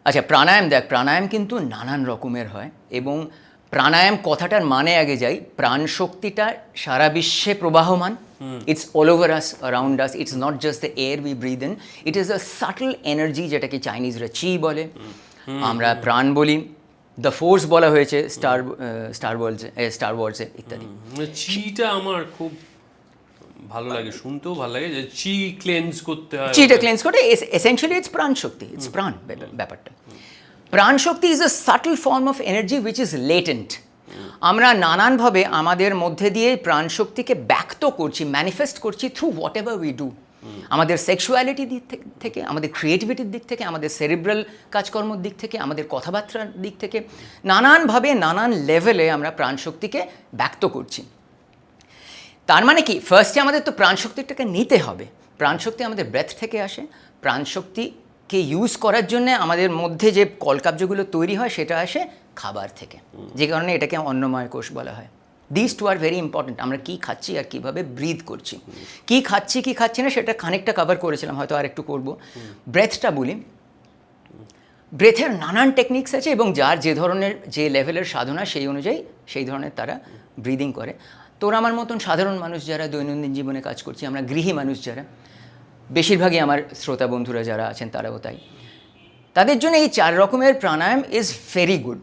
আচ্ছা, প্রাণায়াম দেখ, প্রাণায়াম কিন্তু নানান রকমের হয় এবং প্রাণায়াম কথাটার মানে আগে যাই, প্রাণ শক্তিটা সারা বিশ্বে প্রবাহমান। It's all over us, around us. It's not just the air we breathe in, it is a subtle energy, যেটাকে চাইনিজরা চি বলে, আমরা প্রাণ বলি, দ্য ফোর্স বলা হয়েছে স্টার ওয়ার্সে ইত্যাদি। চিটা আমার খুব ভালো লাগে, শুনতেও ভালো লাগে যে চি ক্লেন্স করতে হয়। চিটা ক্লেন্স করে এসেনশিয়ালি ইটস প্রাণ শক্তি, ইটস প্রাণ ব্যাপারটা। প্রাণ শক্তি is a subtle form of energy which is latent. আমরা নানানভাবে আমাদের মধ্যে দিয়ে প্রাণ শক্তিকে ব্যক্ত করছি, ম্যানিফেস্ট করছি through what ever we do. আমাদের সেক্সুয়ালিটির দিক থেকে, আমাদের ক্রিয়েটিভিটির দিক থেকে, আমাদের সেরিব্রাল কাজকর্মের দিক থেকে, আমাদের কথাবার্তার দিক থেকে, নানানভাবে নানান লেভেলে আমরা প্রাণ শক্তিকে ব্যক্ত করছি। তার মানে কি, ফার্স্টে আমাদের তো প্রাণশক্তিটাকে নিতে হবে। প্রাণশক্তি আমাদের ব্রেথ থেকে আসে। প্রাণশক্তিকে ইউজ করার জন্য আমাদের মধ্যে যে কলকাব্যগুলো তৈরি হয় সেটা আসে খাবার থেকে, যে কারণে এটাকে অন্নময় কোষ বলা হয়। This two are very important. আমরা কী খাচ্ছি আর কীভাবে ব্রিথ করছি, কী খাচ্ছি কী খাচ্ছি না সেটা খানিকটা কভার করেছিলাম, হয়তো আর একটু করবো। ব্রেথটা বলি, ব্রেথের নানান টেকনিক্স আছে এবং যার যে ধরনের যে লেভেলের সাধনা সেই অনুযায়ী সেই ধরনের তারা ব্রিদিং করে। তোর আমার মতন সাধারণ মানুষ যারা দৈনন্দিন জীবনে কাজ করছি, আমরা গৃহী মানুষ যারা, বেশিরভাগই আমার শ্রোতা বন্ধুরা যারা আছেন তারাও তাই, তাদের জন্য এই 4 রকমের প্রাণায়াম ইজ ভেরি গুড।